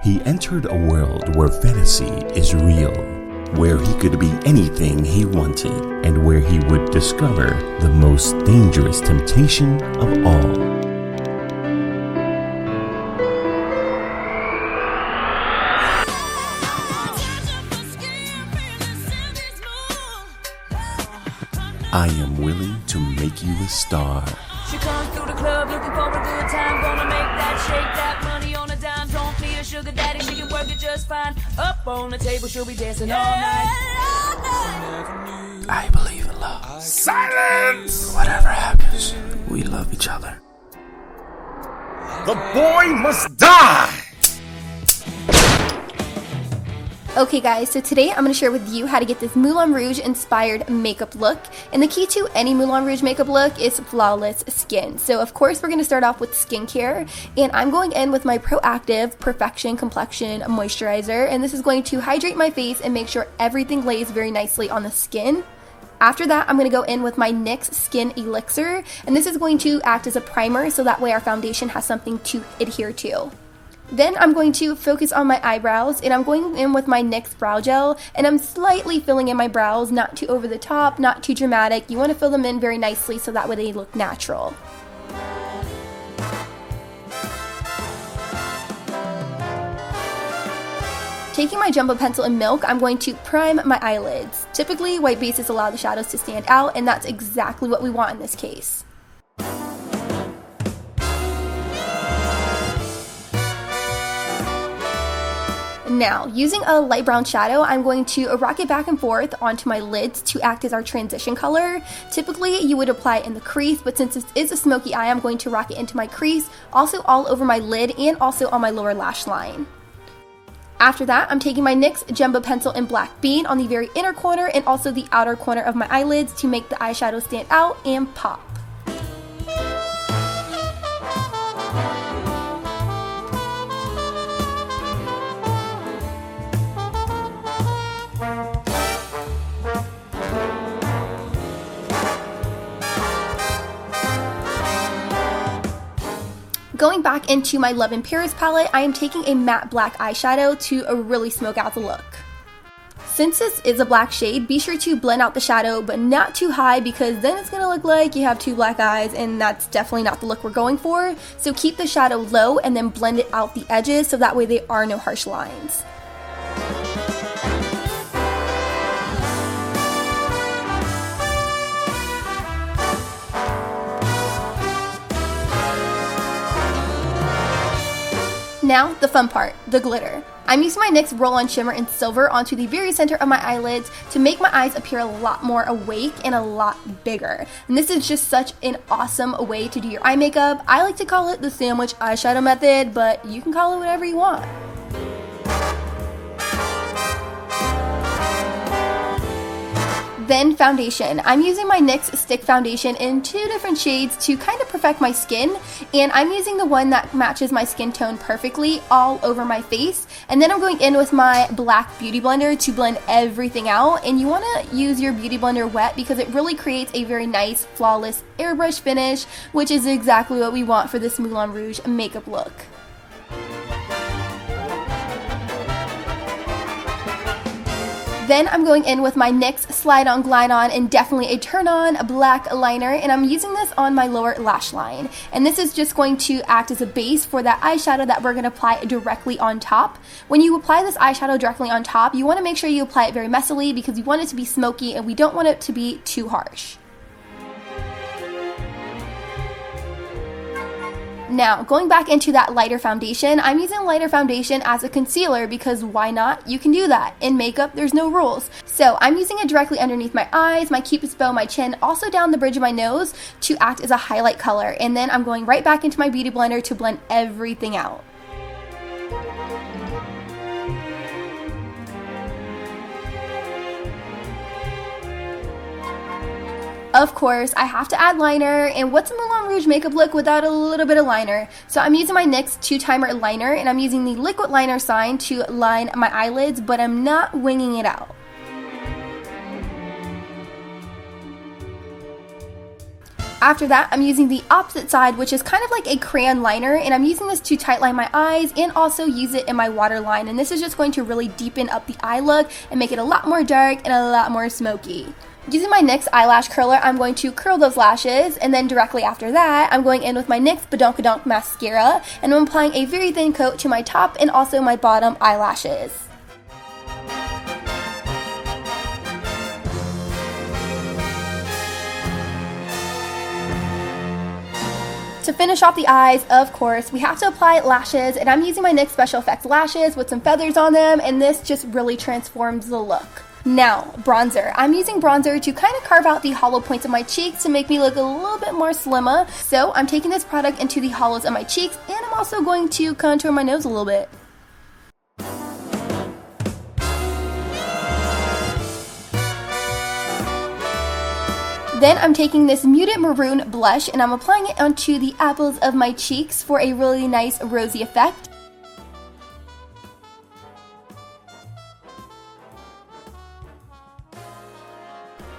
He entered a world where fantasy is real, where he could be anything he wanted, and where he would discover the most dangerous temptation of all. I am willing to make you a star. She comes through the club looking for a good time. Gonna make that shake that money on a dime. Don't need a sugar daddy, she can work it just fine. Up on the table, she'll be dancing all night. I believe in love. Silence! Whatever happens, we love each other. The boy must die! Okay guys, so today I'm going to share with you how to get this Moulin Rouge inspired makeup look. And the key to any Moulin Rouge makeup look is flawless skin. So of course we're going to start off with skincare, and I'm going in with my Proactive Perfection Complexion Moisturizer, and this is going to hydrate my face and make sure everything lays very nicely on the skin. After that, I'm going to go in with my NYX Skin Elixir, and this is going to act as a primer so that way our foundation has something to adhere to. Then I'm going to focus on my eyebrows, and I'm going in with my NYX Brow Gel, and I'm slightly filling in my brows, not too over the top, not too dramatic. You want to fill them in very nicely so that way they look natural. Taking my jumbo pencil in Milk, I'm going to prime my eyelids. Typically, white bases allow the shadows to stand out, and that's exactly what we want in this case. Now, using a light brown shadow, I'm going to rock it back and forth onto my lids to act as our transition color. Typically, you would apply it in the crease, but since this is a smoky eye, I'm going to rock it into my crease, also all over my lid and also on my lower lash line. After that, I'm taking my NYX Jumbo Pencil in Black Bean on the very inner corner and also the outer corner of my eyelids to make the eyeshadow stand out and pop. Going back into my Love in Paris palette, I am taking a matte black eyeshadow to really smoke out the look. Since this is a black shade, be sure to blend out the shadow, but not too high because then it's going to look like you have two black eyes, and that's definitely not the look we're going for. So keep the shadow low and then blend it out the edges so that way there are no harsh lines. Now, the fun part, the glitter. I'm using my NYX Roll-On Shimmer in Silver onto the very center of my eyelids to make my eyes appear a lot more awake and a lot bigger. And this is just such an awesome way to do your eye makeup. I like to call it the sandwich eyeshadow method, but you can call it whatever you want. Then foundation. I'm using my NYX Stick Foundation in two different shades to kind of perfect my skin, and I'm using the one that matches my skin tone perfectly all over my face. And then I'm going in with my black beauty blender to blend everything out, and you want to use your beauty blender wet because it really creates a very nice flawless airbrush finish, which is exactly what we want for this Moulin Rouge makeup look. Then I'm going in with my NYX Slide On Glide On and definitely a Turn On black liner, and I'm using this on my lower lash line. And this is just going to act as a base for that eyeshadow that we're going to apply directly on top. When you apply this eyeshadow directly on top, you want to make sure you apply it very messily because you want it to be smoky and we don't want it to be too harsh. Now, going back into that lighter foundation, I'm using lighter foundation as a concealer because why not? You can do that. In makeup, there's no rules. So I'm using it directly underneath my eyes, my cupid's bow, my chin, also down the bridge of my nose to act as a highlight color. And then I'm going right back into my beauty blender to blend everything out. Of course, I have to add liner, and what's a Moulin Rouge makeup look without a little bit of liner? So I'm using my NYX 2-timer liner, and I'm using the liquid liner sign to line my eyelids, but I'm not winging it out. After that, I'm using the opposite side, which is kind of like a crayon liner, and I'm using this to tightline my eyes and also use it in my waterline. And this is just going to really deepen up the eye look and make it a lot more dark and a lot more smoky. Using my NYX eyelash curler, I'm going to curl those lashes, and then directly after that, I'm going in with my NYX Badonkadonk mascara, and I'm applying a very thin coat to my top and also my bottom eyelashes. To finish off the eyes, of course, we have to apply lashes, and I'm using my NYX Special Effects lashes with some feathers on them, and this just really transforms the look. Now, bronzer. I'm using bronzer to kind of carve out the hollow points of my cheeks to make me look a little bit more slimmer. So I'm taking this product into the hollows of my cheeks, and I'm also going to contour my nose a little bit. Then I'm taking this muted maroon blush and I'm applying it onto the apples of my cheeks for a really nice rosy effect.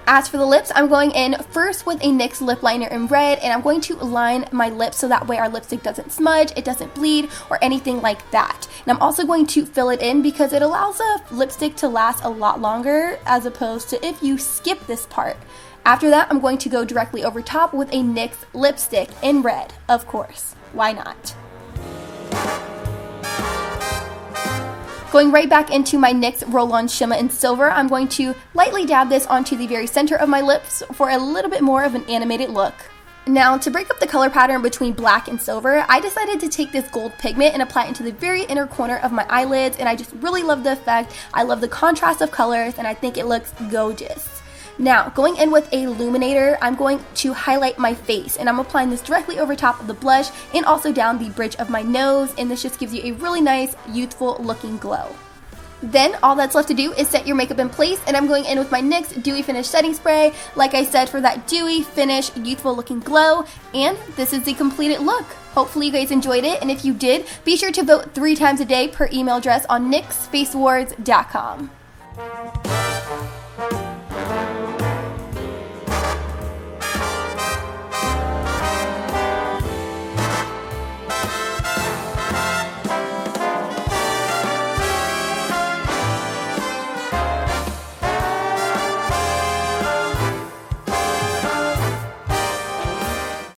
As for the lips, I'm going in first with a NYX lip liner in red, and I'm going to line my lips so that way our lipstick doesn't smudge, it doesn't bleed, or anything like that. And I'm also going to fill it in because it allows a lipstick to last a lot longer as opposed to if you skip this part. After that, I'm going to go directly over top with a NYX lipstick in red, of course. Why not? Going right back into my NYX Roll-On Shimmer in Silver, I'm going to lightly dab this onto the very center of my lips for a little bit more of an animated look. Now, to break up the color pattern between black and silver, I decided to take this gold pigment and apply it into the very inner corner of my eyelids, and I just really love the effect. I love the contrast of colors, and I think it looks gorgeous. Now, going in with a illuminator, I'm going to highlight my face, and I'm applying this directly over top of the blush and also down the bridge of my nose, and this just gives you a really nice, youthful looking glow. Then all that's left to do is set your makeup in place, and I'm going in with my NYX Dewy Finish Setting Spray, like I said, for that dewy finish, youthful looking glow, and this is the completed look. Hopefully you guys enjoyed it, and if you did, be sure to vote 3 times a day per email address on NYXFaceAwards.com.